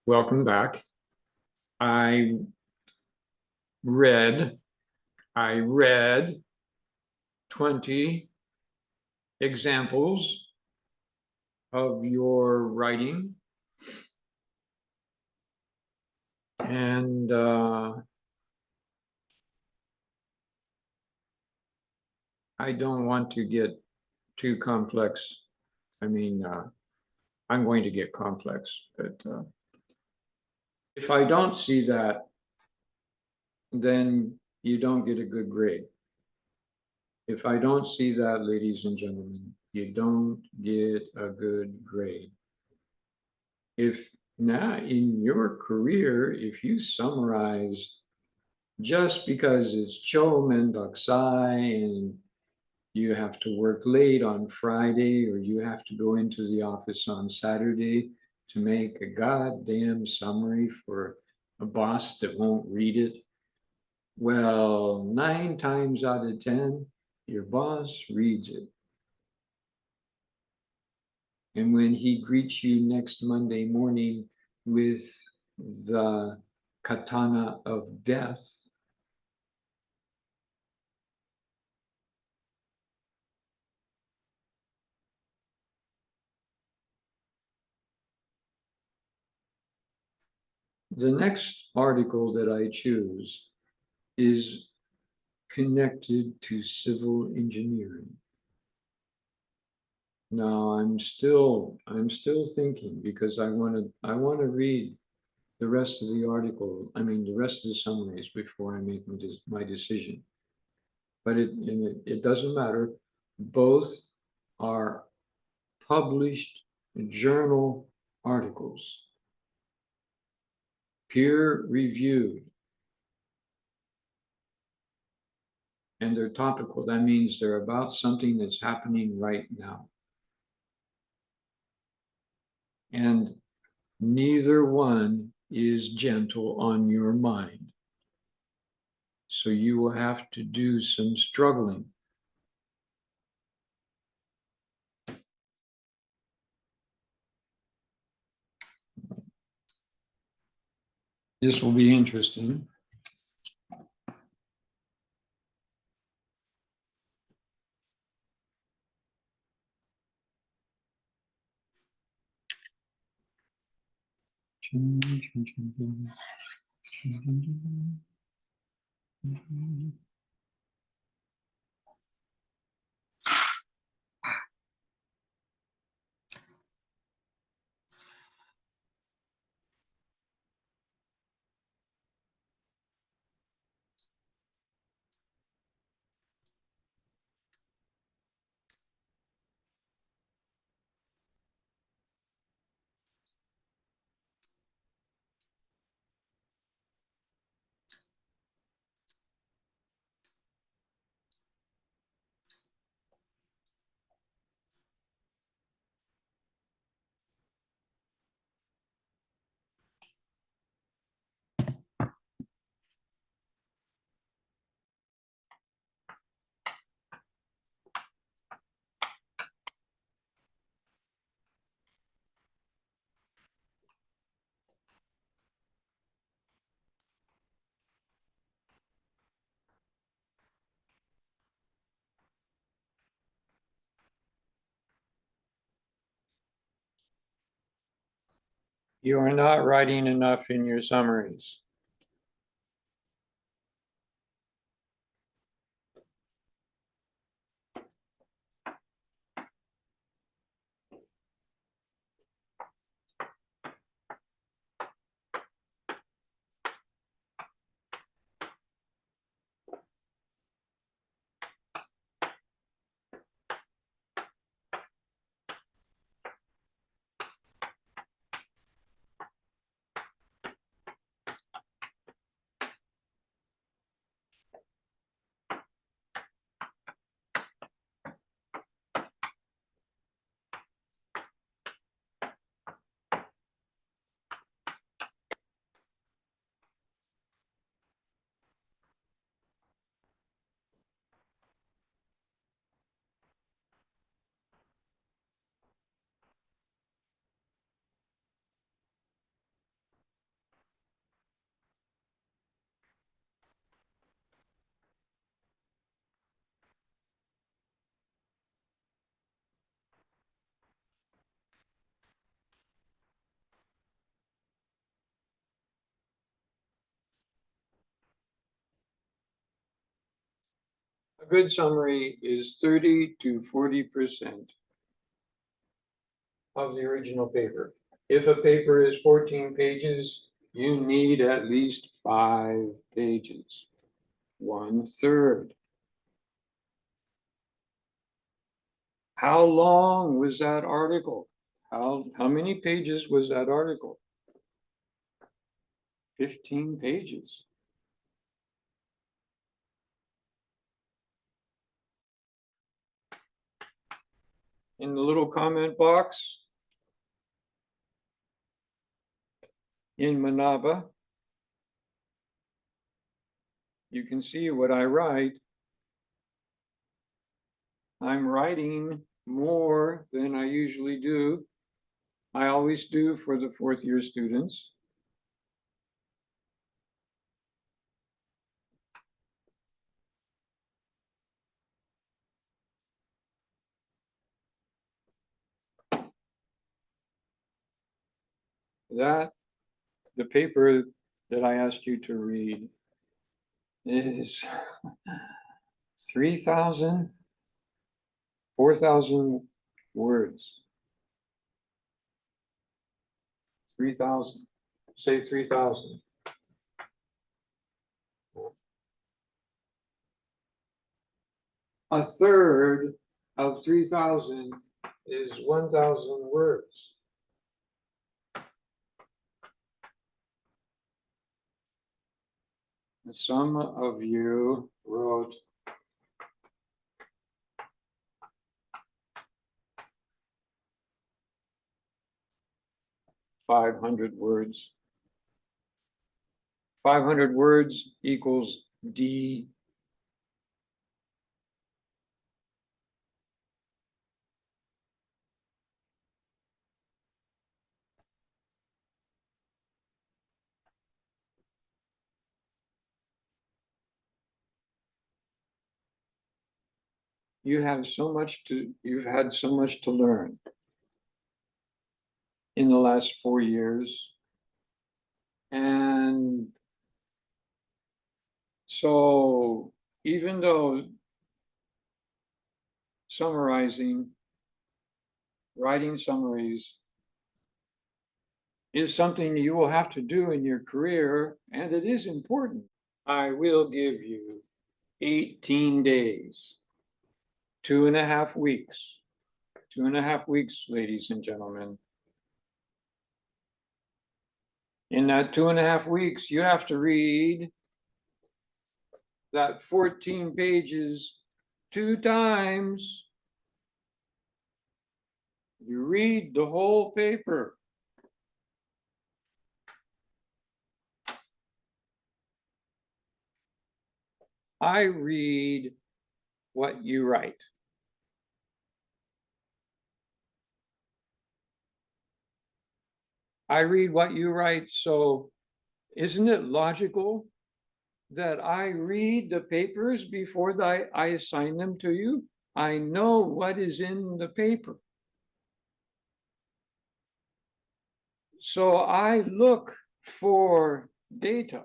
welcome back. I read I read 20 examples of your writing, and I don't want to get too complex. I mean, I'm going to get complex, but if I don't see that, then you don't get a good grade. If I don't see that, ladies and gentlemen, you don't get a good grade. If now in your career, if you summarize just because it's Cho Mendoksai and you have to work late on Friday or you have to go into the office on Saturday to make a goddamn summary for a boss that won't read it, well, 9 times out of 10, your boss reads it. And when he greets you next Monday morning with the katana of death, the next article that I choose is connected to civil engineering. Now I'm still thinking because I want to read the rest of the article, I mean the rest of the summaries before I make my decision. But it doesn't matter. Both are published journal articles, peer reviewed, and they're topical. That means they're about something that's happening right now. And neither one is gentle on your mind. So you will have to do some struggling. This will be interesting. You are not writing enough in your summaries. A good summary is 30 to 40% of the original paper. If a paper is 14 pages, you need at least 5 pages, 1/3. How long was that article? How many pages was that article? 15 pages. In the little comment box in Manaba, you can see what I write. I'm writing more than I usually do. I always do for the 4th-year students. That, the paper that I asked you to read is 3,000, 4,000 words. 3,000. Say 3,000. A third of 3,000 is 1,000 words. Some of you wrote 500 words. 500 words equals D. You've had so much to learn in the last 4 years. And so even though summarizing, writing summaries is something you will have to do in your career, and it is important, I will give you 18 days, 2.5 weeks, 2.5 weeks, ladies and gentlemen. In that 2.5 weeks, you have to read that 14 pages 2 times. You read the whole paper. I read what you write. I read what you write, so isn't it logical that I read the papers before I assign them to you? I know what is in the paper. So I look for data.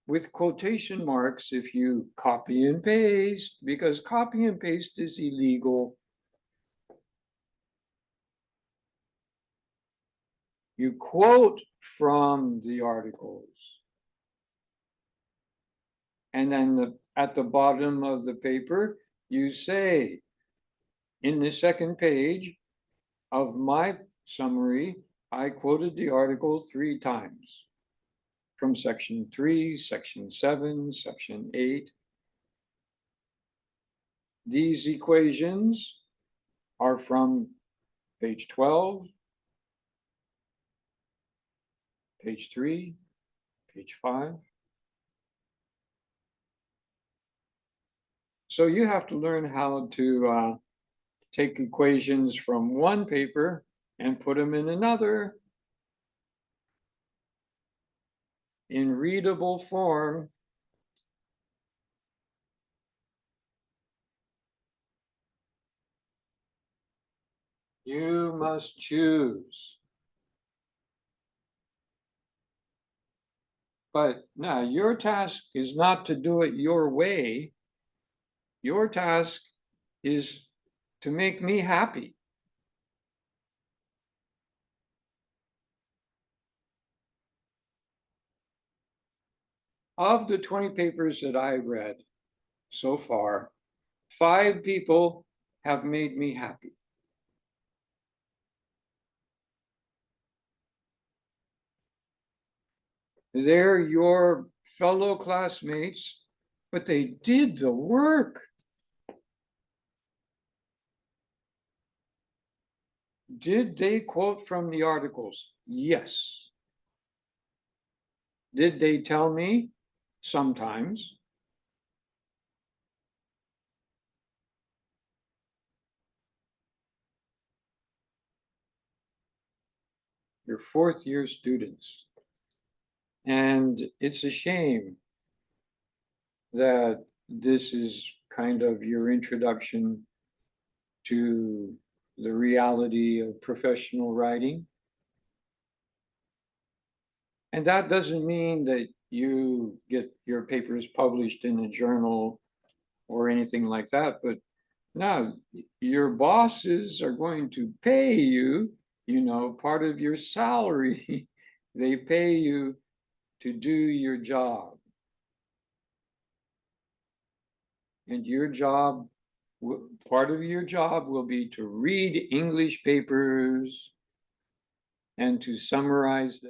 With quotation marks if you copy and paste, because copy and paste is illegal. You quote from the articles. And then at the bottom of the paper, you say, in the second page of my summary, I quoted the article 3 times from section 3, section 7, section 8. These equations are from page 12, page 3, page 5. So you have to learn how to take equations from one paper and put them in another in readable form. You must choose. But now your task is not to do it your way. Your task is to make me happy. Of the 20 papers that I read so far, 5 people have made me happy. They're your fellow classmates, but they did the work. Did they quote from the articles? Yes. Did they tell me? Sometimes. You're fourth year students. And it's a shame that this is kind of your introduction to the reality of professional writing. And that doesn't mean that you get your papers published in a journal or anything like that, but now your bosses are going to pay you, part of your salary. They pay you to do your job. And your job, part of your job will be to read English papers and to summarize them.